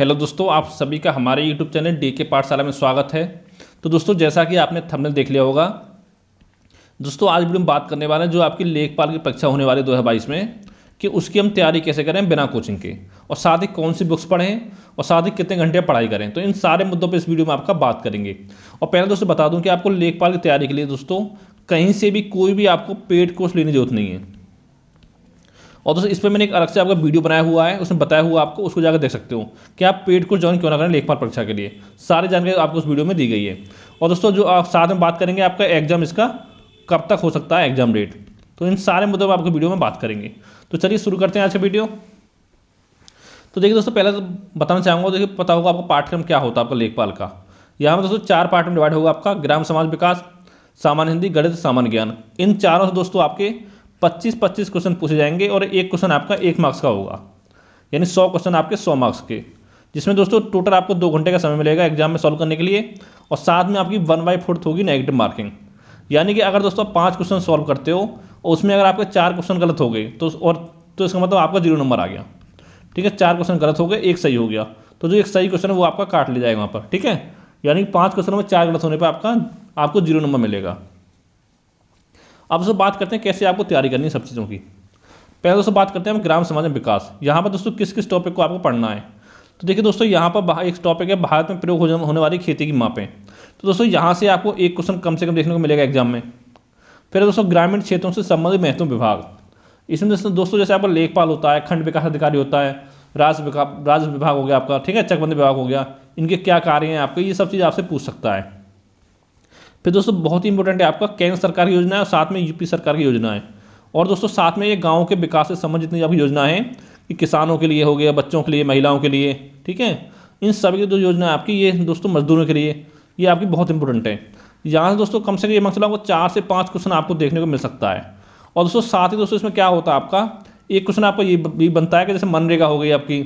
Hello दोस्तों, आप सभी का हमारे यूट्यूब चैनल डीके पाठशाला में स्वागत है। तो दोस्तों, जैसा कि आपने थंबनेल देख लिया होगा, दोस्तों आज वीडियो में बात करने वाले हैं जो आपकी लेखपाल की परीक्षा होने वाली 2022 में, कि उसकी हम तैयारी कैसे करें बिना कोचिंग के, और साथ ही कौन सी बुक्स पढ़ें और साथ ही कितने घंटे पढ़ाई करें। तो इन सारे मुद्दों पर इस वीडियो में आपका बात करेंगे। और पहले दोस्तों बता दूं कि आपको लेखपाल की तैयारी के लिए दोस्तों कहीं से भी कोई भी आपको पेड कोर्स लेने की जरूरत नहीं है। और दोस्तों इस पर मैंने एक अलग से आपका वीडियो बनाया हुआ है, उसमें बताया हुआ आपको, उसको जाकर देख सकते हो कि आप पेड कोर्स ज्वाइन क्यों ना करें लेखपाल परीक्षा के लिए। सारी जानकारी आपको उस वीडियो में दी गई है। और दोस्तों जो आप साथ में बात करेंगे आपका एग्जाम, इसका कब तक हो सकता है एग्जाम डेट, तो इन सारे मुद्दों पर आपको वीडियो में बात करेंगे। तो चलिए शुरू करते हैं आज का वीडियो। तो देखिए दोस्तों, पहले तो बताना चाहूँगा, देखिए पता होगा आपको पाठ्यक्रम क्या होता है आपका लेखपाल का। यहाँ पर दोस्तों 4 पार्ट में डिवाइड होगा आपका: ग्राम समाज विकास, सामान्य हिंदी, गणित, सामान्य ज्ञान। इन चारों से दोस्तों आपके 25-25 क्वेश्चन पूछे जाएंगे और एक क्वेश्चन आपका 1 मार्क्स का होगा, यानी 100 क्वेश्चन आपके 100 मार्क्स के, जिसमें दोस्तों टोटल आपको 2 घंटे का समय मिलेगा एग्जाम में सॉल्व करने के लिए। और साथ में आपकी 1/4 होगी नेगेटिव मार्किंग, यानी कि अगर दोस्तों आप 5 क्वेश्चन सॉल्व करते हो और उसमें अगर आपके 4 क्वेश्चन गलत हो गए तो इसका मतलब आपका 0 नंबर आ गया। ठीक है, 4 क्वेश्चन गलत हो गए, 1 सही हो गया, तो जो 1 सही क्वेश्चन है वो आपका काट लिया जाएगा वहाँ पर। ठीक है, यानी 5 क्वेश्चनों में 4 गलत होने पर आपको 0 नंबर मिलेगा। अब दोस्तों बात करते हैं कैसे आपको तैयारी करनी है सब चीज़ों की। पहले दोस्तों बात करते हैं हम ग्राम समाज में विकास। यहाँ पर दोस्तों किस किस टॉपिक को आपको पढ़ना है। तो देखिए दोस्तों, यहाँ पर एक टॉपिक है भारत में प्रयोग होने वाली खेती की मापें। तो दोस्तों यहाँ से आपको एक क्वेश्चन कम से कम देखने को मिलेगा एग्जाम में। फिर दोस्तों ग्रामीण क्षेत्रों से संबंधित महत्वपूर्ण विभाग। इसमें दोस्तों जैसे आपका लेखपाल होता है, खंड विकास अधिकारी होता है, राज्य विभाग हो गया आपका, ठीक है, चकबंदी विभाग हो गया, इनके क्या कार्य हैं आपके, ये सब चीज़ आपसे पूछ सकता है। फिर दोस्तों बहुत ही इंपॉर्टेंट है आपका केंद्र सरकार की योजना है और साथ में यूपी सरकार की योजना है। और दोस्तों साथ में ये गाँव के विकास से संबंधित जितनी आपकी योजना है, कि किसानों के लिए हो गया, बच्चों के लिए, महिलाओं के लिए, ठीक है, इन सभी की जो योजना है आपकी, ये दोस्तों मजदूरों के लिए, ये आपकी बहुत इंपॉर्टेंट है। यहाँ से दोस्तों कम से कम ये मसला आपको 4 से 5 क्वेश्चन आपको देखने को मिल सकता है। और दोस्तों साथ ही दोस्तों इसमें क्या होता है आपका, एक क्वेश्चन आपको ये भी बनता है कि जैसे मनरेगा हो गई आपकी,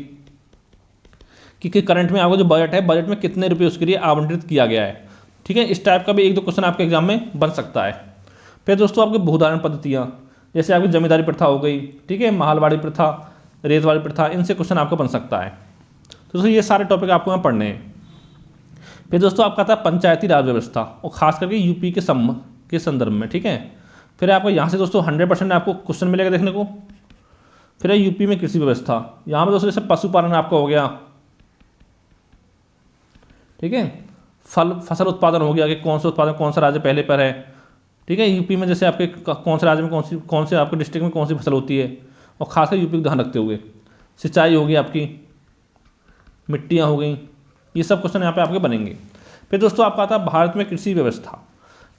कि करंट में आपका जो बजट है, बजट में कितने रुपये उसके लिए आवंटित किया गया है। ठीक है, इस टाइप का भी 1-2 क्वेश्चन आपके एग्जाम में बन सकता है। फिर दोस्तों आपके भूधारण पद्धतियाँ, जैसे आपकी जमींदारी प्रथा हो गई, ठीक है, महलवाड़ी प्रथा, रेतवाड़ी प्रथा, इनसे क्वेश्चन आपका बन सकता है। तो दोस्तों ये सारे टॉपिक आपको यहाँ पढ़ने हैं। फिर दोस्तों आपका आता है पंचायती राज व्यवस्था, और खास करके यूपी के संदर्भ में। ठीक है, फिर आपको यहाँ से दोस्तों 100% आपको क्वेश्चन मिलेगा देखने को। फिर है यूपी में कृषि व्यवस्था। यहाँ पर दोस्तों जैसे पशुपालन आपका हो गया, ठीक है, फसल उत्पादन हो गया कि कौन सा उत्पादन कौन सा राज्य पहले पर है। ठीक है, यूपी में जैसे आपके कौन से राज्य में कौन से आपके डिस्ट्रिक्ट में कौन सी फसल होती है, और खासकर यूपी को ध्यान रखते हुए। सिंचाई होगी आपकी, मिट्टियाँ हो गई, ये सब क्वेश्चन यहाँ पे आपके बनेंगे। फिर दोस्तों आपका आता है भारत में कृषि व्यवस्था।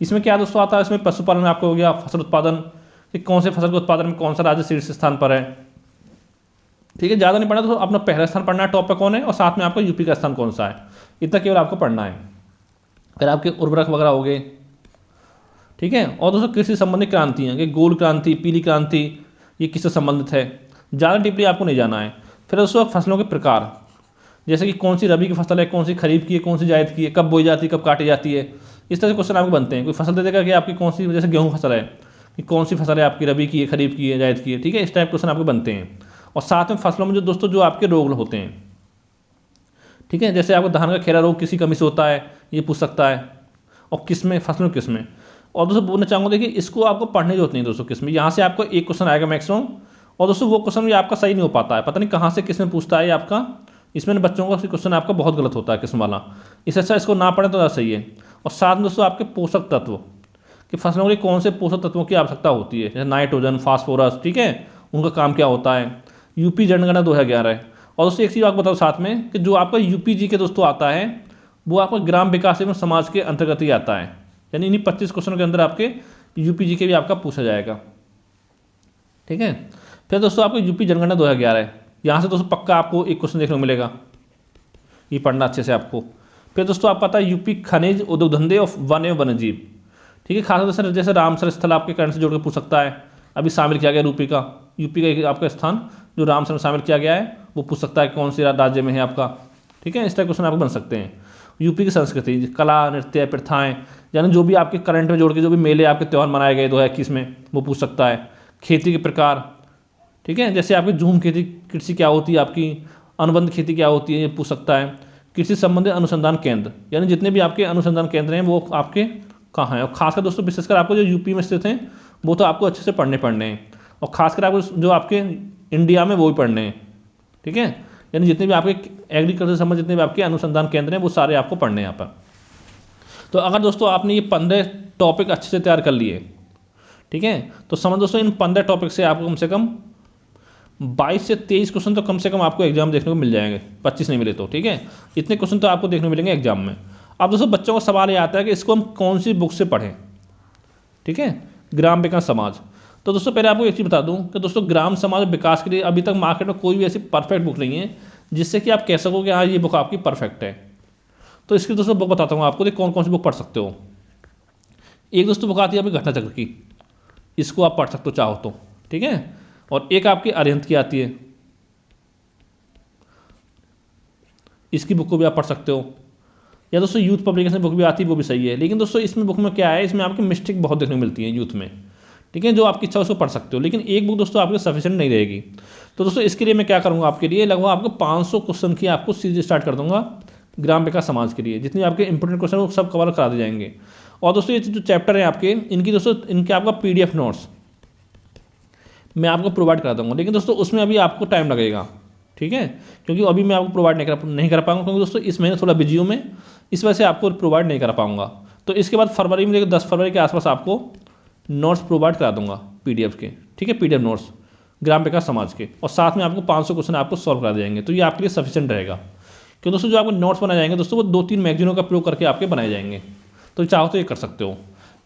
इसमें क्या दोस्तों आता है, इसमें पशुपालन आपका हो गया, फसल उत्पादन, कि कौन से फसल के उत्पादन में कौन सा राज्य शीर्ष स्थान पर है। ठीक है, ज़्यादा नहीं पढ़ना, तो अपना पहला स्थान पढ़ना है टॉप पे कौन है, और साथ में आपका यूपी का स्थान कौन सा है, इतना केवल आपको पढ़ना है। फिर आपके उर्वरक वगैरह हो गए। ठीक है, और दोस्तों कृषि संबंधी क्रांतियाँ, कि गोल क्रांति, पीली क्रांति, ये किससे संबंधित है, ज़्यादा डीपली आपको नहीं जाना है। फिर दोस्तों फसलों के प्रकार, जैसे कि कौन सी रबी की फसल है, कौन सी खरीफ की है, कौन सी जायद की है, कब बोई जाती है, कब काटी जाती है, इस तरह से क्वेश्चन आपको बनते हैं। कोई फसल दे देगा कि आपकी कौन सी, जैसे गेहूँ फसल है, कि कौन सी फसल है आपकी, रबी की है, खरीफ की है, जायद की है। ठीक है, इस टाइप क्वेश्चन आपको बनते हैं। और साथ में फसलों में जो दोस्तों जो आपके रोग होते हैं, ठीक है, जैसे आपको धान का खेरा रोग किसी कमी से होता है, ये पूछ सकता है, और किस में, फसलों किस में। और दोस्तों बोलना चाहूँगा, देखिए इसको आपको पढ़ने की जरूरत नहीं दोस्तों, किस में, यहाँ से आपको एक क्वेश्चन आएगा मैक्सिमम। और दोस्तों वो क्वेश्चन भी आपका सही नहीं हो पाता है, पता नहीं कहाँ से किस में पूछता है आपका, इसमें बच्चों का क्वेश्चन आपका बहुत गलत होता है किस्म वाला, इससे अच्छा इसको ना पढ़ें तो ज़्यादा सही है। और साथ में दोस्तों आपके पोषक तत्व, कि फसलों के लिए कौन से पोषक तत्वों की आवश्यकता होती है, जैसे नाइट्रोजन, फास्फोरस, ठीक है, उनका काम क्या होता है, यूपी जनगणना 2011 है। और दोस्तों एक चीज़ आपको बताओ साथ में, कि जो आपका यूपी जी के दोस्तों आता है, वो आपका ग्राम विकास एवं समाज के अंतर्गत ही आता है, यानी इन्हीं 25 क्वेश्चन के अंदर आपके यूपी जी के भी आपका पूछा जाएगा। ठीक है, फिर दोस्तों आपको यूपी जनगणना 2011 है, यहाँ से दोस्तों पक्का आपको एक क्वेश्चन देखने को मिलेगा, ये पढ़ना अच्छे से आपको। फिर दोस्तों आपको पता है यूपी खनिज उद्योग धंधे और वन एवं वन्यजीव। ठीक है, खासकर जैसे रामसर स्थल आपके करंट से जोड़ के पूछ सकता है, अभी शामिल किया गया यूपी का एक आपका स्थान जो रामसर में शामिल किया गया है, वो पूछ सकता है कौन से राज्य में है आपका। ठीक है, इस तरह क्वेश्चन आपको बन सकते हैं। यूपी की संस्कृति, कला, नृत्य, प्रथाएं, यानी जो भी आपके करंट में जोड़ के जो भी मेले आपके त्यौहार मनाए गए 2021 में, वो पूछ सकता है। खेती के प्रकार, ठीक है, जैसे आपकी झूम खेती कृषि क्या होती है आपकी, अनुबंध खेती क्या होती है ये पूछ सकता है। कृषि संबंधित अनुसंधान केंद्र, यानी जितने भी आपके अनुसंधान केंद्र हैं वो आपके कहाँ हैं, और खासकर दोस्तों विशेषकर आपको जो यूपी में स्थित हैं वो तो आपको अच्छे से पढ़ने हैं, और खासकर आपको जो आपके इंडिया में वो भी पढ़ने हैं, ठीक है। यानी जितने भी आपके एग्रीकल्चर संबंधित जितने भी आपके अनुसंधान केंद्र हैं वो सारे आपको पढ़ने हैं यहाँ पर। तो अगर दोस्तों आपने ये 15 टॉपिक अच्छे से तैयार कर लिए, ठीक है, तो समझ दोस्तों इन 15 टॉपिक से आपको कम से कम 22 से 23 क्वेश्चन तो कम से कम आपको एग्जाम देखने को मिल जाएंगे, 25 नहीं मिले तो, ठीक है। इतने क्वेश्चन तो आपको देखने को मिलेंगे एग्जाम में। अब दोस्तों बच्चों का सवाल ये आता है कि इसको हम कौन सी बुक से पढ़ें, ठीक है, ग्राम विकास समाज। तो दोस्तों पहले आपको एक चीज़ बता दूं कि दोस्तों ग्राम समाज विकास के लिए अभी तक मार्केट में कोई भी ऐसी परफेक्ट बुक नहीं है जिससे कि आप कह सको कि हाँ ये बुक आपकी परफेक्ट है। तो इसकी दोस्तों बुक बताता हूँ आपको कि कौन कौन सी बुक पढ़ सकते हो। एक दोस्तों बुक आती है आपकी घटना चक्र की, इसको आप पढ़ सकते हो चाहो तो, ठीक है। और एक आपकी अरिहंत की आती है, इसकी बुक को भी आप पढ़ सकते हो। या दोस्तों यूथ पब्लिकेशन बुक भी आती है, वो भी सही है। लेकिन दोस्तों इसमें बुक में क्या है, इसमें आपकी मिस्टेक बहुत देखने को मिलती है यूथ में, ठीक है। जो आपकी इच्छा उसको पढ़ सकते हो, लेकिन एक बुक दोस्तों आपके सफिशिएंट नहीं रहेगी। तो दोस्तों इसके लिए मैं क्या करूँगा, आपके लिए लगभग आपको 500 क्वेश्चन की आपको सीरीज स्टार्ट कर दूंगा ग्राम विकास समाज के लिए। जितने आपके इंपॉर्टेंट क्वेश्चन वो सब कवर करा दिए जाएंगे। और दोस्तों ये जो चैप्टर है आपके, इनकी दोस्तों इनके आपका PDF नोट्स मैं आपको प्रोवाइड करा दूंगा। लेकिन दोस्तों उसमें अभी आपको टाइम लगेगा, ठीक है, क्योंकि अभी मैं आपको प्रोवाइड नहीं कर पाऊंगा, क्योंकि दोस्तों इस महीने थोड़ा बिजी हूँ मैं, इस वजह से आपको प्रोवाइड नहीं कर पाऊंगा। तो इसके बाद फरवरी में 10 फरवरी के आसपास आपको नोट्स प्रोवाइड करा दूंगा PDF के, ठीक है, PDF नोट्स ग्राम विकास समाज के, और साथ में आपको 500 क्वेश्चन आपको सॉल्व करा जाएंगे। तो ये आपके लिए सफिशिएंट रहेगा। क्योंकि दोस्तों जो आपको नोट्स बनाए जाएंगे दोस्तों वो 2-3 मैगजीनों का प्रयोग करके आपके बनाए जाएंगे। तो चाहो तो ये कर सकते हो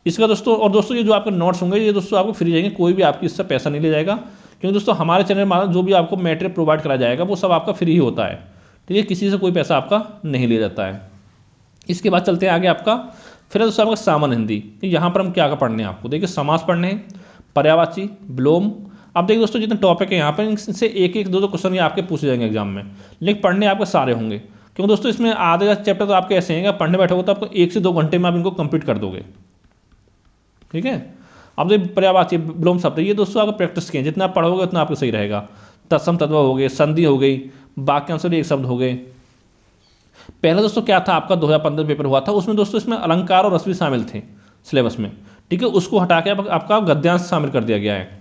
इसका दोस्तों। और दोस्तों ये जो आपके नोट्स होंगे ये दोस्तों आपको फ्री रहेंगे, कोई भी आपकी इससे पैसा नहीं ले जाएगा, क्योंकि दोस्तों हमारे चैनल में जो भी आपको मटेरियल प्रोवाइड करा जाएगा वो सब आपका फ्री ही होता है, ठीक है, किसी से कोई पैसा आपका नहीं लिया जाता है। इसके बाद चलते हैं आगे आपका, फिर दोस्तों आपका सामान्य हिंदी। यहाँ पर हम क्या क्या पढ़ने हैं आपको, देखिए समास पढ़ने हैं, पर्यायवाची, विलोम। अब देखिए दोस्तों जितने टॉपिक है यहाँ पर इनसे एक एक दो क्वेश्चन आपके पूछे जाएंगे एग्जाम में, लेकिन पढ़ने आपके सारे होंगे, क्योंकि दोस्तों इसमें आधे चैप्टर तो आपके ऐसे हैं पढ़ने बैठोगे तो आपको 1 से 2 घंटे में आप इनको कंप्लीट कर दोगे, ठीक है। अब देखिए पर्यायवाची, विलोम शब्द, ये दोस्तों आपको प्रैक्टिस किए, जितना आप पढ़ोगे उतना आपको सही रहेगा। तत्सम तद्भव हो गए, संधि हो गई, वाक्यांश एक शब्द हो गए। पहले दोस्तों क्या था आपका 2015 पेपर हुआ था, उसमें दोस्तों इसमें अलंकार और रस भी शामिल थे सिलेबस में, ठीक है, उसको हटा के आपका गद्यांश शामिल कर दिया गया है।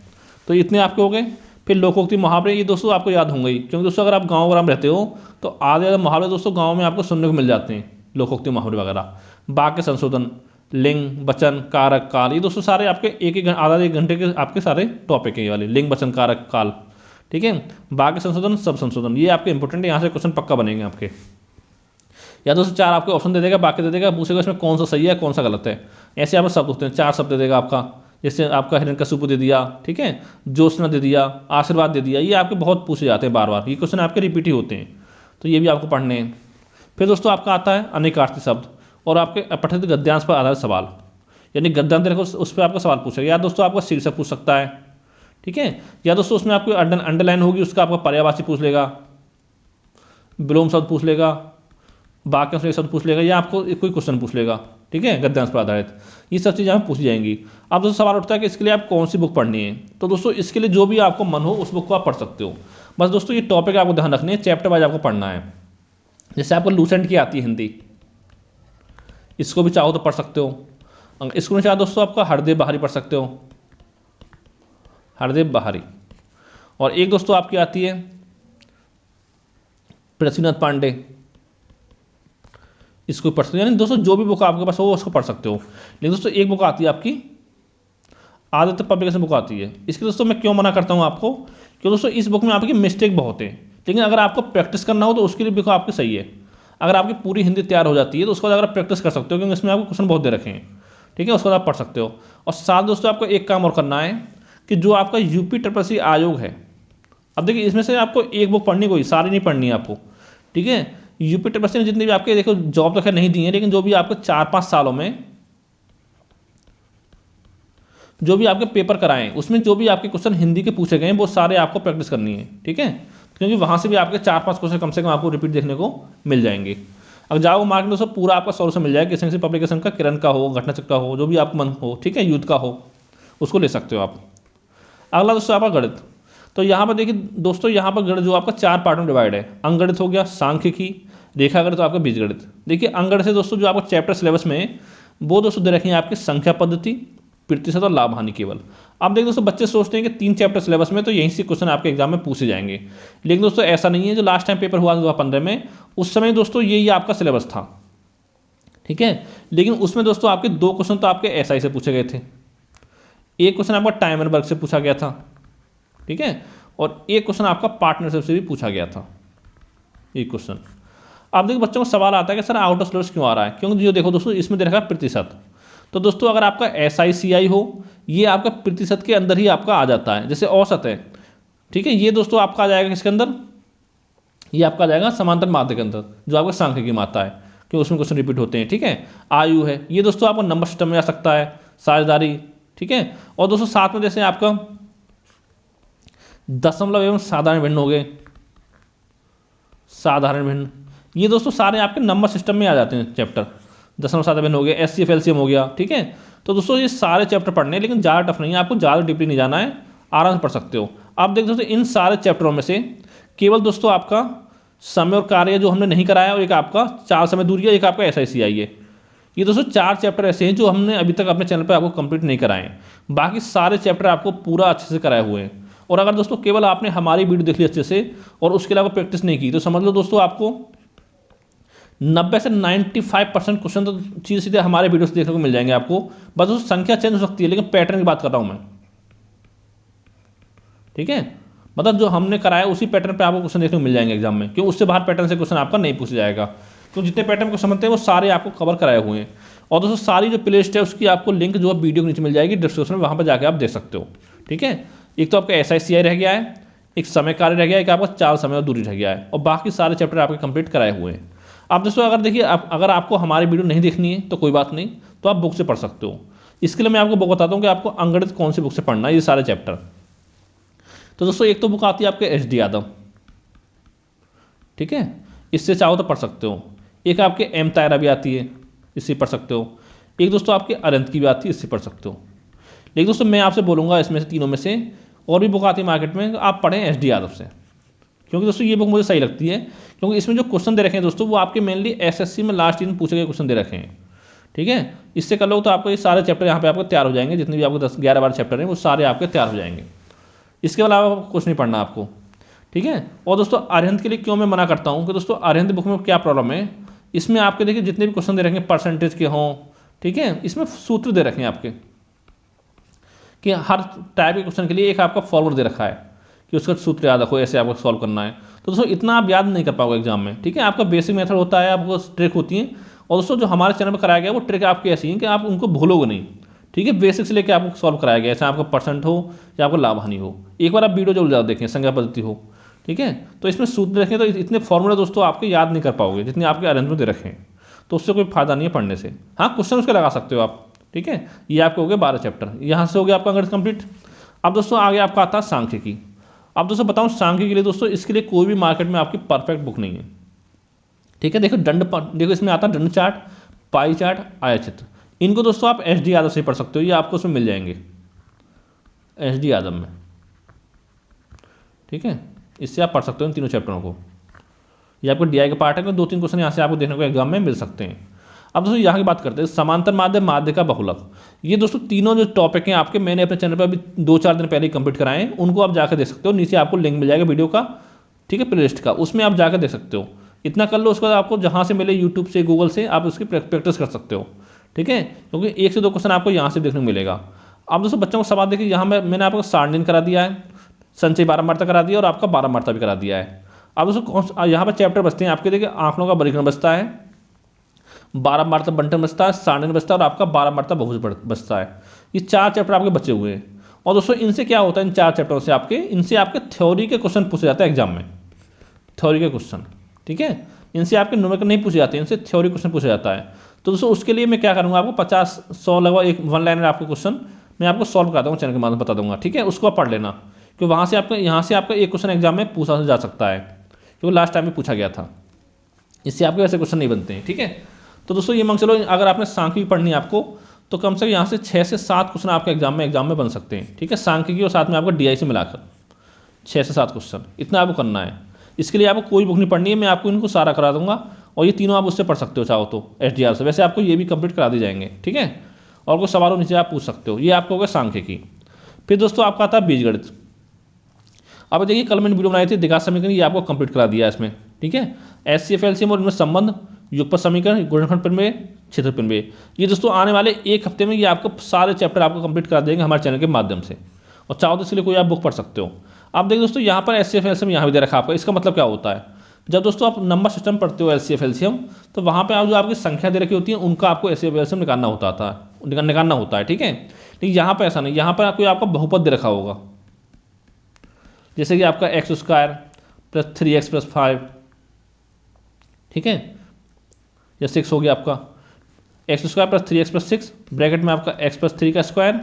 तो इतने आपके हो गए। फिर लोकोक्ति मुहावरे, ये दोस्तों आपको याद होंगे ही, क्योंकि दोस्तों अगर आप गाँव वगैरह में रहते हो तो आधे ज़्यादा मुहावरे दोस्तों गाँव में आपको सुनने को मिल जाते हैं, लोकोक्ति मुहावरे वगैरह। वाक्य संशोधन, लिंग वचन कारक काल, ये दोस्तों सारे आपके एक आधा 1 घंटे के आपके सारे टॉपिक हैं ये वाले, लिंग वचन कारक काल, ठीक है। वाक्य संशोधन, सब संशोधन, ये आपके इंपॉर्टेंट है, यहाँ से क्वेश्चन पक्का बनेंगे आपके। या दोस्तों 4 आपके ऑप्शन दे देगा, बाकी दे देगा, पूछेगा इसमें कौन सा सही है कौन सा गलत है, ऐसे आप शब्द होते हैं, 4 शब्द दे देगा आपका, जैसे आपका हिरण्यकशिपु दे दिया, ठीक है, ज्योत्सना दे दिया, आशीर्वाद दे दिया, ये आपके बहुत पूछे जाते हैं बार बार, ये क्वेश्चन आपके रिपीट ही होते हैं, तो ये भी आपको पढ़ने हैं। फिर दोस्तों आपका आता है अनेकार्थी शब्द और आपके अपठित गद्यांश पर आधारित सवाल, यानी गद्यांश देखो उस पर आपका सवाल पूछेगा, या दोस्तों आपका शीर्षक पूछ सकता है, ठीक है, या दोस्तों उसमें आपको अंडरलाइन होगी उसका आपका पर्यायवाची पूछ लेगा, विलोम शब्द पूछ लेगा, वाक्य से शब्द पूछ लेगा, या आपको कोई क्वेश्चन पूछ लेगा, ठीक है, गद्यांश पर आधारित, ये सब चीज़ें यहाँ पूछी जाएंगी। अब दोस्तों सवाल उठता है कि इसके लिए आप कौन सी बुक पढ़नी है, तो दोस्तों इसके लिए जो भी आपको मन हो उस बुक को आप पढ़ सकते हो। बस दोस्तों ये टॉपिक आपको ध्यान रखनी है, चैप्टर वाइज आपको पढ़ना है। जैसे आपको लूसेंट की आती है हिंदी, इसको भी चाहो तो पढ़ सकते हो। इसको नहीं चाहो दोस्तों आपका हरदेव बहारी पढ़ सकते हो, हरदेव बहारी। और एक दोस्तों आपकी आती है पृथ्वीनाथ पांडे, इसको पढ़ सकते हो, यानी दोस्तों जो भी बुक आपके पास हो उसको पढ़ सकते हो। लेकिन दोस्तों एक बुक आती है आपकी आदित्य पब्लिकेशन बुक आती है, इसके दोस्तों मैं क्यों मना करता हूँ आपको, क्योंकि दोस्तों इस बुक में आपकी मिस्टेक बहुत है, लेकिन अगर आपको प्रैक्टिस करना हो तो उसके लिए बुक आपकी सही है। अगर आपकी पूरी हिंदी तैयार हो जाती है तो उसके बाद अगर आप प्रैक्टिस कर सकते हो, क्योंकि इसमें आपको क्वेश्चन बहुत दे रखे हैं, ठीक है, उसके बाद आप पढ़ सकते हो। और साथ दोस्तों आपको एक काम और करना है कि जो आपका UPSSC आयोग है, अब देखिए इसमें से आपको एक बुक पढ़नी, कोई सारी नहीं पढ़नी है आपको, ठीक है। UPSSC ने जितने भी आपके देखो जॉब तो खैर नहीं दी है, लेकिन जो भी आपको 4-5 सालों में जो भी आपके पेपर कराएं उसमें जो भी आपके क्वेश्चन हिंदी के पूछे गए हैं वो सारे आपको प्रैक्टिस करनी है, ठीक है, क्योंकि वहाँ से भी आपके 4-5 क्वेश्चन कम से कम आपको रिपीट देखने को मिल जाएंगे। अगर जाओ मार्क में दोस्तों पूरा आपका सॉल्यूशन मिल जाएगा, किसी पब्लिकेशन का, किरण का हो, घटना चक्र का हो, जो भी आपको मन हो, ठीक है, युद्ध का हो, उसको ले सकते हो आप। अगला दोस्तों आपका गणित। तो यहाँ पर देखिए दोस्तों, यहाँ पर गणित जो आपका 4 पार्ट में डिवाइड है। अंकगणित हो गया, सांख्यिकी, रेखागणित तो आपका बीजगणित। देखिए अंकगणित से दोस्तों जो आपको चैप्टर सिलेबस में वो दोस्तों दे रखे हैं आपके संख्या पद्धति, प्रतिशत और लाभ हानि केवल। अब देखिए दोस्तों, बच्चे सोचते हैं कि 3 चैप्टर सिलेबस में तो यहीं से क्वेश्चन आपके एग्जाम में पूछे जाएंगे, लेकिन दोस्तों ऐसा नहीं है। जो लास्ट टाइम पेपर हुआ 2015 में, उस समय दोस्तों यही आपका सिलेबस था, ठीक है। लेकिन उसमें दोस्तों आपके 2 क्वेश्चन तो आपके एसआई से पूछे गए थे, एक क्वेश्चन आपका टाइम एंड वर्क से पूछा गया था, ठीक है, और एक क्वेश्चन आपका पार्टनरशिप से भी पूछा गया था, एक क्वेश्चन। अब देखो बच्चों को सवाल आता है कि सर आउट ऑफ सिलेबस क्यों आ रहा है, क्योंकि जो देखो दोस्तों इसमें दे रखा है प्रतिशत। तो दोस्तों अगर आपका SICI हो, ये आपका प्रतिशत के अंदर ही आपका आ जाता है, जैसे औसत है, ठीक है। ये दोस्तों आपका आ जाएगा किसके अंदर, ये आपका आ जाएगा समांतर माध्य के अंदर, जो आपका सांख्यिकी में आता है, क्योंकि उसमें क्वेश्चन रिपीट होते हैं, ठीक है। आयु है, ये दोस्तों आपको नंबर सिस्टम में आ सकता है, साझेदारी, ठीक है। और दोस्तों साथ में जैसे आपका दशमलव एवं साधारण भिन्न हो गए, साधारण भिन्न, ये दोस्तों सारे आपके नंबर सिस्टम में आ जाते हैं चैप्टर। दशमलव साधारण भिन्न हो गया, SCF LCM हो गया, ठीक है। तो दोस्तों ये सारे चैप्टर पढ़ने हैं, लेकिन ज़्यादा टफ नहीं है, आपको ज़्यादा डीपली नहीं जाना है, आराम से पढ़ सकते हो। आप देख दोस्तों इन सारे चैप्टरों में से केवल दोस्तों आपका समय और कार्य जो हमने नहीं कराया, और एक आपका 4 समय दूरी है, एक आपका SICI है। ये दोस्तों 4 चैप्टर ऐसे हैं जो हमने अभी तक अपने चैनल पर आपको कंप्लीट नहीं कराए हैं, बाकी सारे चैप्टर आपको पूरा अच्छे से कराए हुए हैं। और अगर दोस्तों केवल आपने हमारी वीडियो देख ली अच्छे से और उसके अलावा प्रैक्टिस नहीं की, तो समझ लो दोस्तों आपको 90 से 95% क्वेश्चन तो सीधे सीधे हमारे वीडियो से देखने को मिल जाएंगे आपको। बस दोस्तों संख्या चेंज हो सकती है, लेकिन पैटर्न की बात कर रहा हूँ मैं, ठीक है। मतलब जो हमने कराया उसी पैटर्न पे आपको क्वेश्चन देखने को मिल जाएंगे एग्जाम में, क्यों उससे बाहर पैटर्न से क्वेश्चन आपका नहीं पूछा जाएगा। तो जितने पैटर्न को समझते हैं वो सारे आपको कवर कराए हुए हैं। और दोस्तों सारी जो प्ले लिस्ट है उसकी आपको लिंक जो है वीडियो के नीचे मिल जाएगी डिस्क्रिप्शन में, वहाँ पर जाकर आप देख सकते हो, ठीक है। एक तो आपका SICI रह गया है, एक समय कार्य रह गया है, एक आपका 4 समय और दूरी रह गया है, और बाकी सारे चैप्टर आपके कंप्लीट कराए हुए हैं। आप दोस्तों अगर देखिए अगर आपको हमारी वीडियो नहीं देखनी है तो कोई बात नहीं, तो आप बुक से पढ़ सकते हो। इसके लिए मैं आपको बुक बताता हूँ कि आपको अंकगणित कौन सी बुक से पढ़ना है, ये सारे चैप्टर। तो दोस्तों एक तो बुक आती है आपके HD यादव, ठीक है, इससे चाहो तो पढ़ सकते हो। एक आपके M तायरा भी आती है, इससे पढ़ सकते हो। एक दोस्तों आपके अरंत की भी आती है, इससे पढ़ सकते हो। लेकिन दोस्तों मैं आपसे बोलूँगा इसमें से तीनों में से और भी बुक आती है मार्केट में, आप पढ़ें SD यादव से, क्योंकि दोस्तों ये बुक मुझे सही लगती है, क्योंकि इसमें जो क्वेश्चन दे रखे हैं दोस्तों वो आपके मेनली SSC में लास्ट ईयर में पूछे गए क्वेश्चन दे रखे हैं, ठीक है। इससे कर लो तो आपको ये सारे चैप्टर यहाँ पे आपको तैयार हो जाएंगे, जितने भी आपको 10-11-12 चैप्टर हैं वो सारे आपके तैयार हो जाएंगे। इसके अलावा कुछ नहीं पढ़ना आपको, ठीक है। और दोस्तों अरिहंत के लिए क्यों मैं मना करता हूँ कि दोस्तों अरिहंत बुक में क्या प्रॉब्लम है, इसमें आपके देखिए जितने भी क्वेश्चन दे रखे हैं परसेंटेज के हों, ठीक है, इसमें सूत्र दे रखे हैं आपके कि हर टाइप के क्वेश्चन के लिए एक आपका फॉर्मूला दे रखा है कि उसका सूत्र याद रखो, ऐसे आपको सॉल्व करना है। तो दोस्तों इतना आप याद नहीं कर पाओगे एग्जाम में, ठीक है। आपका बेसिक मेथड होता है, आपको ट्रिक होती है, और दोस्तों जो हमारे चैनल पर कराया गया वो ट्रिक आपकी ऐसी है कि आप उनको भूलोगे नहीं, ठीक है। बेसिक से लेकर आपको सॉल्व कराया गया, चाहे आपका परसेंट हो या आपको लाभ हानि हो। एक बार आप वीडियो जरूर ज़्यादा देखें, संख्या पद्धति हो, ठीक है। तो इसमें सूत्र रखें तो इतने फॉर्मूले दोस्तों आपके याद नहीं कर पाओगे जितने आपके अरेंज में दे रखे हैं, तो उससे कोई फायदा नहीं है पढ़ने से। हाँ क्वेश्चन उसके लगा सकते हो आप, ठीक है। ये आपके हो गए 12 चैप्टर, यहाँ से हो गया आपका अंकगणित कंप्लीट। अब दोस्तों आगे आपका आता है सांख्यिकी। अब दोस्तों बताऊँ सांख्यिकी के लिए दोस्तों इसके लिए कोई भी मार्केट में आपकी परफेक्ट बुक नहीं है, ठीक है। देखो देखो इसमें आता है दंड चार्ट, पाई चार्ट, आयचित्र। इनको दोस्तों आप SD यादव से पढ़ सकते हो, ये आपको उसमें मिल जाएंगे SD यादव में, ठीक है। इससे आप पढ़ सकते हो इन तीनों चैप्टरों को। ये आपको DI का पार्ट है, 2-3 क्वेश्चन यहाँ से आपको देखने को एग्जाम में मिल सकते हैं। अब दोस्तों यहाँ की बात करते हैं समांतर माध्य, माध्य का बहुलक। ये दोस्तों तीनों जो टॉपिक हैं आपके, मैंने अपने चैनल पर अभी 2-4 दिन पहले ही कंप्लीट कराए हैं, उनको आप जाकर देख सकते हो। नीचे आपको लिंक मिल जाएगा वीडियो का, ठीक है, प्ले लिस्ट का, उसमें आप जाकर देख सकते हो। इतना कर लो, उसके बाद आपको जहाँ से मिले यूट्यूब से, गूगल से, आप उसकी प्रैक्टिस कर सकते हो, ठीक है, क्योंकि 1 से 2 क्वेश्चन आपको यहाँ से देखने को मिलेगा। अब दोस्तों बच्चों को सवाल देखिए, यहाँ मैंने आपको सारणीन करा दिया है, संचय 12 भी करा दिया और आपका 12 भी करा दिया है। अब दोस्तों यहाँ पर चैप्टर बचते हैं आपके, देखिए आंकड़ों का वर्गीकरण बचता है, 12 बंटन बचता है, सारणीन बचता है और आपका 12 बहुभुज बचता है। ये 4 चैप्टर आपके बचे हुए हैं। और दोस्तों इनसे क्या होता है, इन 4 चैप्टरों से इनसे आपके थ्योरी के क्वेश्चन पूछे जाते हैं एग्जाम में, थ्योरी के क्वेश्चन, ठीक है। इनसे आपके न्यूमेरिकल नहीं पूछे जाते, इनसे थ्योरी क्वेश्चन पूछा जाता है। तो दोस्तों उसके लिए मैं क्या करूँगा, आपको 50-100 लगभग एक 1 लाइनर आपके क्वेश्चन मैं आपको सॉल्व कराता हूँ, चैनल के माध्यम बता दूंगा, ठीक है। उसको आप पढ़ लेना, क्योंकि वहाँ से आपका यहाँ से आपका एक क्वेश्चन एग्जाम में पूछा जा सकता है, क्योंकि लास्ट टाइम में पूछा गया था। इससे आपके वैसे क्वेश्चन नहीं बनते हैं, ठीक है। तो दोस्तों ये मान चलो अगर आपने सांख्यिकी पढ़नी है आपको, तो कम से कम यहाँ से 6 से 7 क्वेश्चन आपके एग्जाम में बन सकते हैं, ठीक है, सांख्यिकी और साथ में आपको DI से मिलाकर। 6 से 7 क्वेश्चन, इतना आपको करना है। इसके लिए आपको कोई बुक नहीं पढ़नी है, मैं आपको इनको सारा करा दूंगा और ये तीनों आप उससे पढ़ सकते हो चाहो तो SDR से। वैसे आपको ये भी कंप्लीट करा दी जाएंगे, ठीक है। और कोई सवालों नीचे आप पूछ सकते हो। ये आपको होगा सांख्यिकी। फिर दोस्तों आपका आता है बीजगणित। अब देखिए कल मैंने वीडियो बनाई थी द्विघात समीकरण, ये आपको कंप्लीट करा दिया है इसमें, ठीक है। HCF LCM और इनमें संबंध, युगपत समीकरण, गुणनखंड प्रमेय, क्षेत्रफल प्रमेय, ये दोस्तों आने वाले एक हफ्ते में ये आपको सारे चैप्टर आपको कंप्लीट करा देंगे हमारे चैनल के माध्यम से। और चाहो तो इसलिए कोई आप बुक पढ़ सकते हो। अब देखिए दोस्तों यहाँ पर HCF LCM यहाँ भी दे रखा है आपका। इसका मतलब क्या होता है, जब दोस्तों आप नंबर सिस्टम पढ़ते हो LCF LCM, तो वहाँ पे आप जो आपकी संख्या दे रखी होती है उनका आपको HCF LCM निकालना होता है, ठीक है। लेकिन यहाँ पर ऐसा नहीं, यहाँ पर कोई आपका बहुपद दे रखा होगा, जैसे कि आपका x² + 3x + 5, ठीक है, या 6 हो गया आपका x² + 3x + 6 ब्रैकेट में आपका x + 3 का स्क्वायर,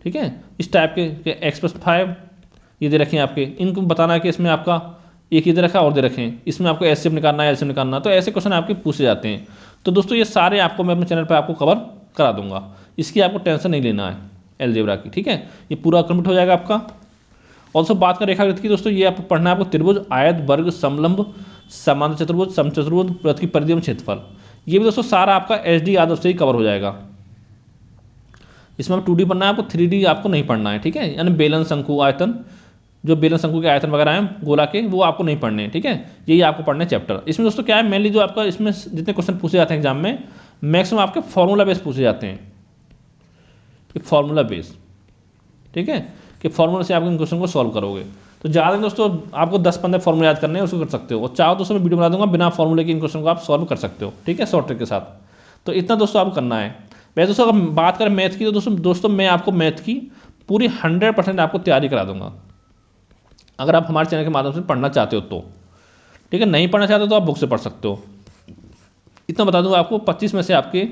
ठीक है। इस टाइप के x + 5 ये दे रखे हैं आपके। इनको बताना है कि इसमें आपका एक ही दे रखा और दे रखे हैं, इसमें आपको HCF निकालना है, LCM निकालना है, तो ऐसे क्वेश्चन आपके पूछे जाते हैं। तो दोस्तों ये सारे आपको मैं अपने चैनल पर आपको कवर करा दूंगा, इसकी आपको टेंशन नहीं लेना है अलजेब्रा की, ठीक है। ये पूरा कंप्लीट हो जाएगा आपका। ऑल्सो बात करें रेखागणित की दोस्तों, ये आपको पढ़ना है आपको त्रिभुज, आयत, वर्ग, समलंब, समांतर चतुर्भुज, समचतुर्भुज, वृत्त की परिधि एवं क्षेत्रफल। ये भी दोस्तों सारा आपका SD यादव से ही कवर हो जाएगा। इसमें 2D पढ़ना है आपको, 3D आपको नहीं पढ़ना है, ठीक है। यानी बेलन, शंकु, आयतन, जो बेलन शंकु के आयतन वगैरह हैं गोला के, वो आपको नहीं पढ़ने हैं, ठीक है। यही आपको पढ़ने चैप्टर। इसमें दोस्तों क्या है, मेनली जो आपका इसमें जितने क्वेश्चन पूछे जाते हैं एग्जाम में, मैक्सिमम आपके फॉर्मूला बेस पूछे जाते हैं, फॉर्मूला बेस, ठीक है, कि फॉर्मूला से आप इन क्वेश्चन को सॉल्व करोगे। तो ज़्यादा दोस्तों आपको 10-15 फॉर्मूला याद करने हैं, उसको कर सकते हो। और चाहो तो मैं वीडियो बना दूंगा बिना फॉर्मूले के इन क्वेश्चन को आप सॉल्व कर सकते हो, ठीक है, शॉर्ट ट्रिक के साथ। तो इतना दोस्तों आपको करना है। वैसे दोस्तों अगर बात करें मैथ की, तो दोस्तों मैं आपको मैथ की पूरी 100% आपको तैयारी करा दूंगा, अगर आप हमारे चैनल के माध्यम से पढ़ना चाहते हो तो, ठीक है। नहीं पढ़ना चाहते तो आप बुक से पढ़ सकते हो। इतना बता दूंगा आपको, 25 में से आपके,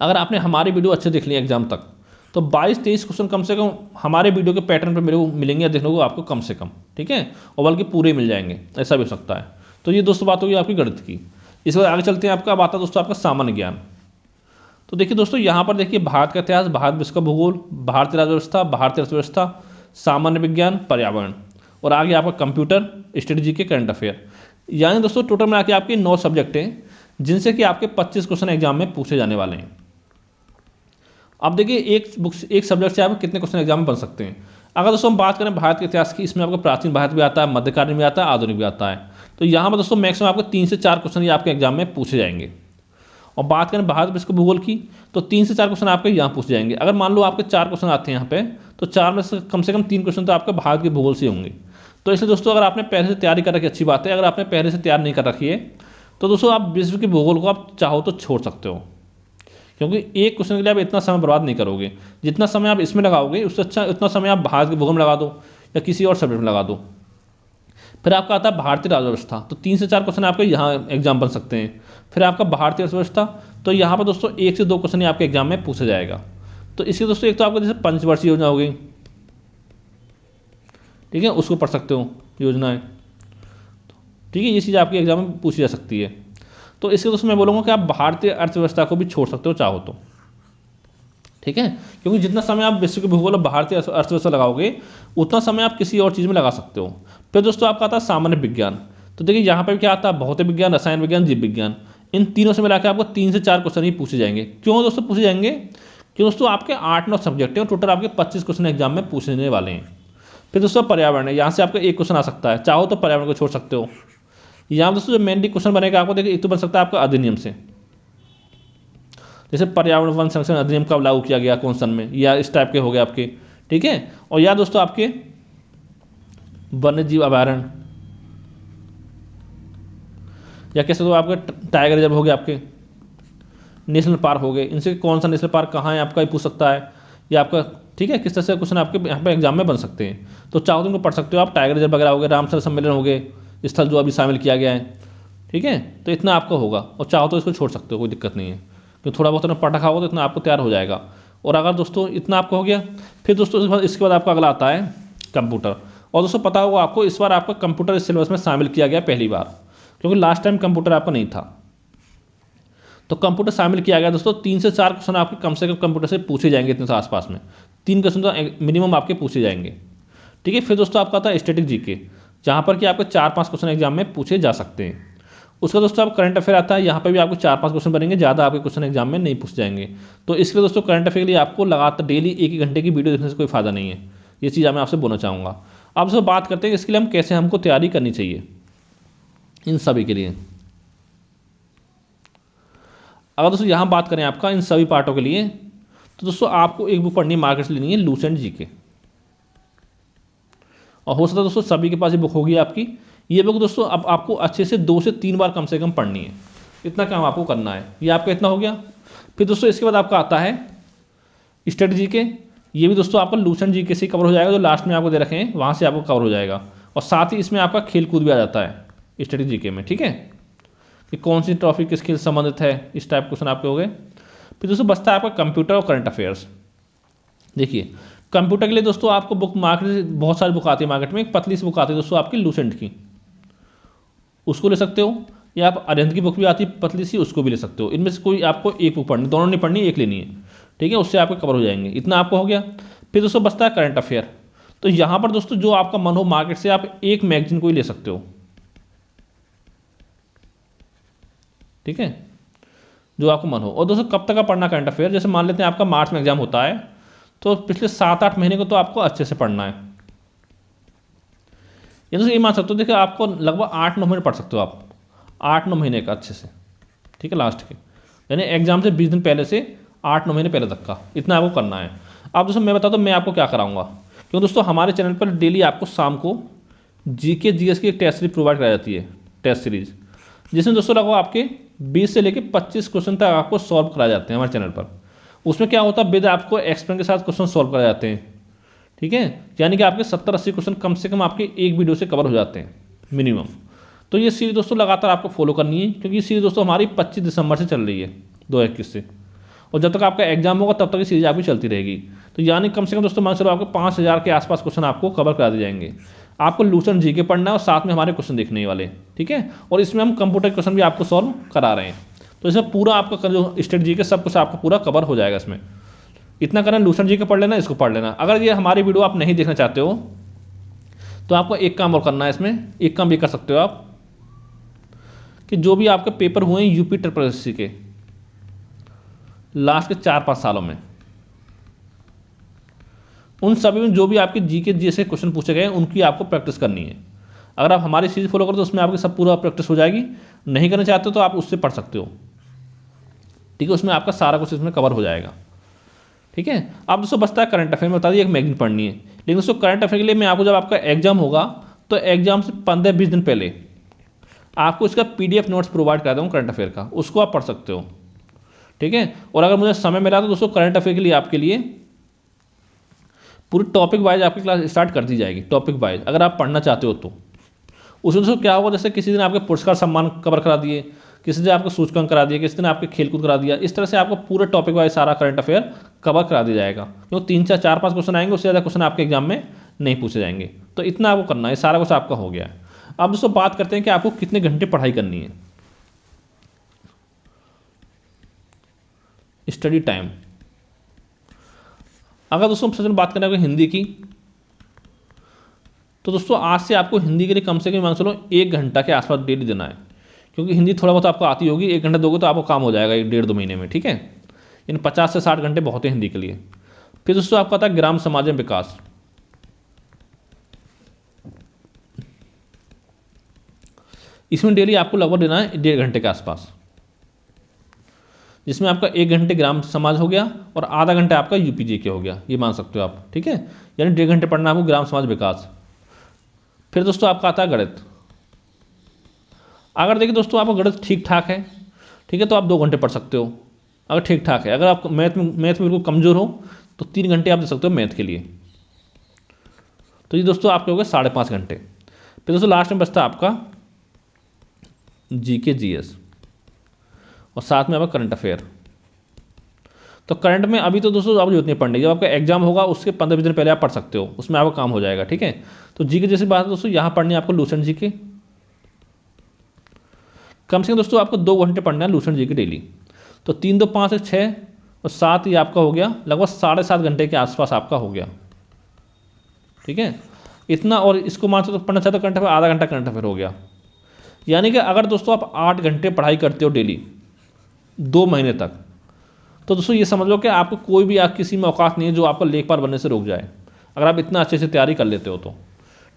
अगर आपने हमारी वीडियो अच्छे देख ली एग्जाम तक, तो 22-23 क्वेश्चन कम से कम हमारे वीडियो के पैटर्न पे मेरे को मिलेंगे देखने को आपको कम से कम, ठीक है। और बल्कि पूरे मिल जाएंगे, ऐसा भी हो सकता है। तो ये दोस्तों बात होगी आपकी गणित की। इसके बाद आगे चलते हैं, आपका अब आता है दोस्तों आपका सामान्य ज्ञान। तो देखिए दोस्तों यहाँ पर देखिए भारत का इतिहास, भारत विश्व का भूगोल, भारतीय राज्य व्यवस्था, भारतीय अर्थव्यवस्था, सामान्य विज्ञान, पर्यावरण, और आगे आपका कंप्यूटर, स्ट्रेटजी के, करंट अफेयर। यानी दोस्तों टोटल मिला के आपके 9 सब्जेक्ट हैं, जिनसे कि आपके 25 क्वेश्चन एग्जाम में पूछे जाने वाले हैं। अब देखिए एक सब्जेक्ट से आप कितने क्वेश्चन एग्जाम में बन सकते हैं। अगर दोस्तों हम बात करें भारत के इतिहास की, इसमें आपको प्राचीन भारत भी आता है, मध्यकालीन भी आता है, आधुनिक भी आता है। तो यहाँ पर दोस्तों मैक्सिमम आपको 3 से 4 क्वेश्चन ये आपके एग्जाम में पूछे जाएंगे। और बात करें भारत विश्व भूगोल की, तो 3 से 4 क्वेश्चन आपके यहाँ पूछे जाएंगे। अगर मान लो आपके 4 क्वेश्चन आते हैं यहाँ पे, तो 4 में से कम 3 क्वेश्चन तो आपके भारत के भूगोल से होंगे। तो इसलिए दोस्तों अगर आपने पहले से तैयारी कर रखी, अच्छी बात है। अगर आपने पहले से तैयार नहीं कर रखी है, तो दोस्तों आप विश्व के भूगोल को आप चाहो तो छोड़ सकते हो, क्योंकि एक क्वेश्चन के लिए आप इतना समय बर्बाद नहीं करोगे। जितना समय आप इसमें लगाओगे, उससे अच्छा उतना समय आप भारत के भूगोल में लगा दो या किसी और सब्जेक्ट में लगा दो। फिर आपका आता है भारतीय राज्य व्यवस्था, तो 3 से 4 क्वेश्चन आपके यहाँ एग्जाम बन सकते हैं। फिर आपका भारतीय अर्थव्यवस्था, तो यहाँ पर दोस्तों 1 से 2 क्वेश्चन ही आपके एग्जाम में पूछा जाएगा। तो इसके दोस्तों एक तो आपको जैसे पंचवर्षीय योजना हो गई, ठीक है, उसको पढ़ सकते हो, योजनाएं, ठीक है, ये चीज़ आपके एग्जाम में पूछी जा सकती है। तो इसके दोस्तों मैं बोलूँगा कि आप भारतीय अर्थव्यवस्था को भी छोड़ सकते हो चाहो तो, ठीक है, क्योंकि जितना समय आप विश्व के भूगोल और भारतीय अर्थव्यवस्था लगाओगे, उतना समय आप किसी और चीज़ में लगा सकते हो। फिर दोस्तों आपका आता है सामान्य विज्ञान। तो देखिए यहाँ पर क्या आता है, भौतिक विज्ञान, रसायन विज्ञान, जीव विज्ञान, इन तीनों से मिलाकर आपको 3 से 4 क्वेश्चन ही पूछे जाएंगे। क्यों दोस्तों पूछे जाएंगे, क्यों दोस्तों आपके 8-9 सब्जेक्ट हैं, टोटल आपके 25 क्वेश्चन एग्जाम में पूछने वाले हैं। फिर दोस्तों पर्यावरण है, यहाँ से आपका एक क्वेश्चन आ सकता है, चाहो तो पर्यावरण को छोड़ सकते हो। यहाँ दोस्तों जो मेनली क्वेश्चन बनेगा आपको, देखिए एक तो बन सकता है आपका अधिनियम से, जैसे पर्यावरण वन संरक्षण अधिनियम कब लागू किया गया, कौन सन में, या इस टाइप के हो गए आपके, ठीक है। और या दोस्तों आपके वन्य जीव अभयारण्य, या कैसे तो आपके टाइगर रिजर्व हो गए, आपके नेशनल पार्क हो गए, इनसे कौन सा नेशनल पार्क कहाँ है आपका ही पूछ सकता है, या आपका, ठीक है, किस तरह से क्वेश्चन आपके यहाँ पे एग्जाम में बन सकते हैं। तो चाहो तो उनको पढ़ सकते हो आप। टाइगर रिजर्व वगैरह हो गए, रामसर सम्मेलन हो गए, स्थल जो अभी शामिल किया गया है, ठीक है। तो इतना आपका होगा, और चाहो तो इसको छोड़ सकते हो, कोई दिक्कत नहीं है, क्योंकि थोड़ा बहुत पढ़ रखा होगा तो इतना आपको तैयार हो जाएगा। और अगर दोस्तों इतना आपको हो गया, फिर दोस्तों इसके बाद आपका अगला आता है कंप्यूटर। और दोस्तों पता होगा आपको, इस बार आपका कंप्यूटर इस सिलेबस में शामिल किया गया पहली बार, क्योंकि लास्ट टाइम कंप्यूटर आपका नहीं था। तो कंप्यूटर शामिल किया गया दोस्तों। 3 से 4 क्वेश्चन आपके कम से कम कंप्यूटर से पूछे जाएंगे, इतने से आसपास में 3 क्वेश्चन तो मिनिमम आपके पूछे जाएंगे, ठीक है। फिर दोस्तों आपका आता है स्टैटिक जीके, जहाँ पर कि आपके 4-5 क्वेश्चन एग्जाम में पूछे जा सकते हैं। उसका दोस्तों आप करंट अफेयर आता है, यहाँ पर भी आपको 4-5 क्वेश्चन बनेंगे, ज़्यादा आपके क्वेश्चन एग्जाम में नहीं पूछ जाएंगे। तो इसलिए दोस्तों करंट अफेयर के लिए आपको लगातार डेली 1-1 घंटे की वीडियो देखने से कोई फायदा नहीं है, ये चीज़ मैं आपसे बोलना चाहूँगा। अब दोस्तों बात करते हैं इसके लिए हम कैसे हमको तैयारी करनी चाहिए इन सभी के लिए। अगर दोस्तों यहाँ बात करें आपका इन सभी पार्टों के लिए, तो दोस्तों आपको एक बुक पढ़नी है, मार्केट से लेनी है, लूसेंट जीके। और हो सकता है दोस्तों सभी के पास ये बुक होगी आपकी। ये बुक दोस्तों अब आपको अच्छे से 2 से 3 बार कम से कम पढ़नी है, इतना काम आपको करना है। ये आपका इतना हो गया। फिर दोस्तों इसके बाद आपका आता है स्टैटिक जीके। ये भी दोस्तों आपका लूसेंट जीके से कवर हो जाएगा, जो लास्ट में आपको दे रखे हैं वहाँ से आपको कवर हो जाएगा। और साथ ही इसमें आपका खेल कूद भी आ जाता है स्टैटिक जीके में, ठीक है, कि कौन सी ट्रॉफी किस खेल से संबंधित है, इस टाइप क्वेश्चन आपके हो गए। फिर दोस्तों बचता है आपका कंप्यूटर और करंट अफेयर्स। देखिए कंप्यूटर के लिए दोस्तों आपको बुक मार्केट बहुत सारी बुक आती है मार्केट में, एक पतली सी बुक आती है दोस्तों आपकी लूसेंट की, उसको ले सकते हो, या आप अरिहंत की बुक भी आती है पतली सी, उसको भी ले सकते हो। इनमें से कोई आपको एक बुक पढ़नी, दोनों नहीं पढ़नी, एक लेनी है, ठीक है, उससे आपके कवर हो जाएंगे। इतना आपको हो गया। फिर दोस्तों बचता है करंट अफेयर। तो यहाँ पर दोस्तों जो आपका मन हो मार्केट से आप एक मैगजीन को ही ले सकते हो, ठीक है, जो आपको मन हो। और दोस्तों कब तक का पढ़ना करंट अफेयर, जैसे मान लेते हैं आपका मार्च में एग्जाम होता है, तो पिछले 7-8 महीने को तो आपको अच्छे से पढ़ना है। ये दोस्तों ये मान सकते हो, देखिए आपको लगभग 8-9 महीने पढ़ सकते हो आप, 8-9 महीने का अच्छे से, ठीक है, लास्ट के, यानी एग्जाम से 20 दिन पहले से 8-9 महीने पहले तक का, इतना आपको करना है। अब दोस्तों मैं बताता हूँ मैं आपको क्या कराऊंगा, क्योंकि दोस्तों हमारे चैनल पर डेली आपको शाम को जीके जीएस की एक टेस्ट सीरीज प्रोवाइड कराई जाती है, टेस्ट सीरीज, जिसमें दोस्तों लगभग आपके 20 से लेकर 25 क्वेश्चन तक आपको सॉल्व कराए जाते हैं हमारे चैनल पर। उसमें क्या होता है, विद आपको एक्सप्लेन के साथ क्वेश्चन सॉल्व कराए जाते हैं, ठीक है, यानी कि आपके 70-80 क्वेश्चन कम से कम आपके एक वीडियो से कवर हो जाते हैं मिनिमम। तो ये सीरीज दोस्तों लगातार आपको फॉलो करनी है, क्योंकि ये सीरीज दोस्तों हमारी 25 दिसंबर से चल रही है 2021 से, और जब तक आपका एग्जाम होगा तब तक ये सीरीज आपकी चलती रहेगी। तो यानी कम से कम दोस्तों मान चलो आपको 5000 के आसपास क्वेश्चन आपको कवर करा दिए जाएंगे। आपको लूसेंट जीके पढ़ना है और साथ में हमारे क्वेश्चन देखने वाले, ठीक है, और इसमें हम कंप्यूटर क्वेश्चन भी आपको सॉल्व करा रहे हैं। तो इसमें पूरा आपका जो स्टेट जीके सब कुछ आपका पूरा कवर हो जाएगा इसमें। इतना करना, लूसेंट जीके पढ़ लेना, इसको पढ़ लेना। अगर ये हमारी वीडियो आप नहीं देखना चाहते हो तो आपको एक काम और करना है, इसमें एक काम भी कर सकते हो आप, कि जो भी आपके पेपर हुए हैं यूपी ट्रिपल एसएससी के लास्ट के 4-5 सालों में, उन सभी में जो भी आपके जीके जैसे क्वेश्चन पूछे गए उनकी आपको प्रैक्टिस करनी है। अगर आप हमारी सीरीज फॉलो करो तो उसमें आपकी सब पूरा प्रैक्टिस हो जाएगी। नहीं करना चाहते हो तो आप उससे पढ़ सकते हो, ठीक है, उसमें आपका सारा कुछ इसमें कवर हो जाएगा, ठीक है। अब दोस्तों बचता है करंट अफेयर में, बता दिए एक मैगजीन पढ़नी है। लेकिन दोस्तों करंट अफेयर के लिए मैं आपको, जब आपका एग्जाम होगा तो एग्जाम से 15-20 दिन पहले आपको इसका PDF नोट्स प्रोवाइड करा दूँ करंट अफेयर का, उसको आप पढ़ सकते हो, ठीक है। और अगर मुझे समय मिला तो दोस्तों करंट अफेयर के लिए आपके लिए पूरी टॉपिक वाइज आपकी क्लास स्टार्ट कर दी जाएगी, टॉपिक वाइज, अगर आप पढ़ना चाहते हो तो। उसमें दोस्तों क्या होगा, जैसे किसी दिन आपके पुरस्कार सम्मान कवर करा दिए, किसी दिन आपको सूचकांक करा दिया, किसी दिन आपके खेलकूद करा दिया, इस तरह से आपको पूरे टॉपिक वाइज सारा करंट अफेयर कवर करा दिया जाएगा। क्योंकि 3-4-5 क्वेश्चन आएंगे, उससे ज़्यादा क्वेश्चन आपके एग्जाम में नहीं पूछे जाएंगे। तो इतना आपको करना है, सारा कुछ आपका हो गया है। अब दोस्तों बात करते हैं कि आपको कितने घंटे पढ़ाई करनी है, स्टडी टाइम। अगर दोस्तों सबसे बात करें आपको हिंदी की, तो दोस्तों आज से आपको हिंदी के लिए कम से कम मान चलो 1 घंटा के आसपास डेली देना है, क्योंकि हिंदी थोड़ा बहुत आपको आती होगी। 1 घंटा दोगे तो आपको काम हो जाएगा 1-1.5-2 महीने में, ठीक है। इन 50 से 60 घंटे बहुत है हिंदी के लिए। फिर दोस्तों आपका आता है ग्राम समाज में विकास। इसमें डेली आपको लगभग देना है 1.5 घंटे के आसपास, जिसमें आपका 1 घंटे ग्राम समाज हो गया और आधा घंटा आपका यूपी के हो गया, ये मान सकते हो आप, ठीक है। यानी 1.5 घंटे पढ़ना आपको ग्राम समाज विकास। फिर दोस्तों आपका आता है गणित। अगर देखिए दोस्तों आपका गणित ठीक ठाक है, ठीक है, तो आप 2 घंटे पढ़ सकते हो, अगर ठीक ठाक है। अगर आप मैथ में बिल्कुल कमज़ोर हो तो 3 घंटे आप दे सकते हो मैथ के लिए। तो ये दोस्तों आपके हो गए 5.5 घंटे। फिर दोस्तों लास्ट में बचता है आपका जीके जीएस और साथ में आपका करंट अफेयर। तो करंट में अभी तो दोस्तों आप जरूरत नहीं पढ़ने की, जब आपका एग्जाम होगा उसके 15-20 दिन पहले आप पढ़ सकते हो, उसमें आपका काम हो जाएगा, ठीक है। तो जीके जैसी बात है दोस्तों, यहाँ पढ़नी है आपको लूसेंट जीके। कम से कम दोस्तों आपको 2 घंटे पढ़ना है लूसेंट जीके डेली। तो 3 2 5 6 और 7 ही आपका हो गया, लगभग 7.5 घंटे के आसपास आपका हो गया, ठीक है। इतना, और इसको मान तो पढ़ना चाहते हो करंट अफेयर, आधा घंटा करंट अफेयर हो गया। यानी कि अगर दोस्तों आप 8 घंटे पढ़ाई करते हो डेली 2 महीने तक, तो दोस्तों ये समझ लो कि आपको कोई भी किसी में औकात नहीं है जो आपको लेखपाल बनने से रोक जाए, अगर आप इतना अच्छे से तैयारी कर लेते हो तो।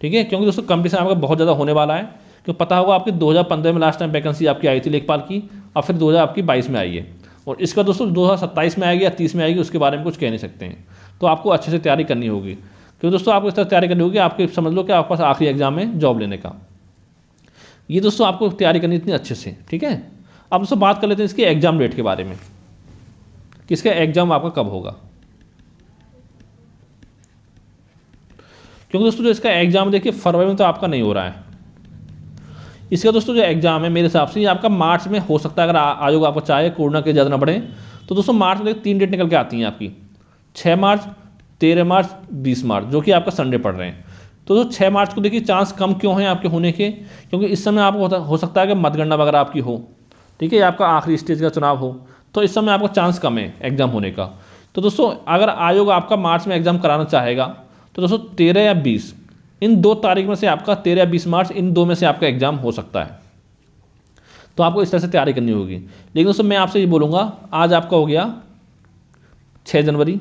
ठीक है, क्योंकि दोस्तों कंपटीशन आपका बहुत ज़्यादा होने वाला है। क्योंकि पता होगा आपकी 2015 में लास्ट टाइम वैकेंसी आपकी आई थी लेखपाल की, और फिर 2022 में आई है, और इसका दोस्तों 2027 में आएगी या 30 में आएगी, उसके बारे में कुछ कह नहीं सकते हैं। तो आपको अच्छे से तैयारी करनी होगी, क्योंकि दोस्तों आपको इस तरह तैयारी करनी होगी, आपके समझ लो कि आपके पास आखिरी एग्जाम में जॉब लेने का। ये दोस्तों आपको तैयारी करनी इतनी अच्छे से। ठीक है, अब दोस्तों बात कर लेते हैं इसके एग्जाम डेट के बारे में, किसका एग्जाम आपका कब होगा। क्योंकि दोस्तों जो इसका एग्जाम देखिए फरवरी में तो आपका नहीं हो रहा है, इसका दोस्तों जो एग्जाम है मेरे हिसाब से ये आपका मार्च में हो सकता है, अगर आयोग आपको चाहे कोरोना के ज़्यादा ना बढ़े तो दोस्तों मार्च में 3 डेट निकल के आती हैं आपकी, 6 मार्च, 13 मार्च, 20 मार्च, जो कि आपका संडे पड़ रहे हैं। तो 6 मार्च को देखिए चांस कम क्यों हैं आपके होने के, क्योंकि इस समय आपको हो सकता है कि मतगणना वगैरह आपकी हो, ठीक है, आपका आखिरी स्टेज का चुनाव हो, तो इस समय आपका चांस कम है एग्जाम होने का। तो दोस्तों अगर आयोग आपका मार्च में एग्जाम कराना चाहेगा तो दोस्तों 13 या 20, इन 2 तारीख में से आपका 13 या 20 मार्च, इन 2 में से आपका एग्जाम हो सकता है। तो आपको इस तरह से तैयारी करनी होगी। लेकिन दोस्तों मैं आपसे ये बोलूँगा, आज आपका हो गया 6 जनवरी,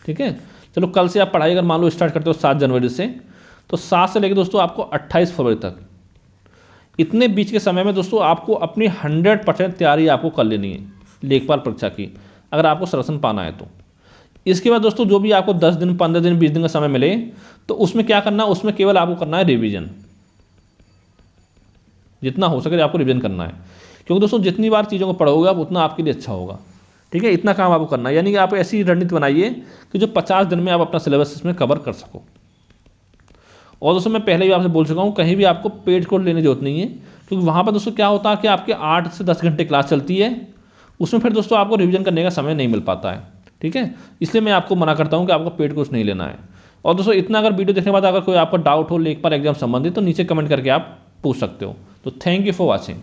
ठीक है, चलो कल से आप पढ़ाई अगर मान लो स्टार्ट करते हो 7 जनवरी से, तो 7 से लेकर दोस्तों आपको 28 फरवरी तक, इतने बीच के समय में दोस्तों आपको अपनी 100% तैयारी आपको कर लेनी है लेखपाल परीक्षा की, अगर आपको सिलेक्शन पाना है तो। इसके बाद दोस्तों जो भी आपको 10 दिन, 15 दिन, 20 दिन का समय मिले, तो उसमें क्या करना है, उसमें केवल आपको करना है रिवीजन, जितना हो सके आपको रिवीजन करना है। क्योंकि दोस्तों जितनी बार चीज़ों को पढ़ोगे आप उतना आपके लिए अच्छा होगा। ठीक है, इतना काम आपको करना है, यानी कि आप ऐसी रणनीति बनाइए कि जो 50 दिन में आप अपना सिलेबस इसमें कवर कर सको। और दोस्तों मैं पहले भी आपसे बोल चुका हूँ, कहीं भी आपको पेड कोर्स लेने की जरूरत नहीं है, क्योंकि वहाँ पर दोस्तों क्या होता है कि आपके 8 से 10 घंटे क्लास चलती है, उसमें फिर दोस्तों आपको रिवीजन करने का समय नहीं मिल पाता है। ठीक है, इसलिए मैं आपको मना करता हूँ कि आपको पेड कोर्स नहीं लेना है। और दोस्तों इतना अगर वीडियो देखने के बाद अगर कोई आपका डाउट हो लेखपाल एग्जाम संबंधित, तो नीचे कमेंट करके आप पूछ सकते हो। तो थैंक यू फॉर वॉचिंग।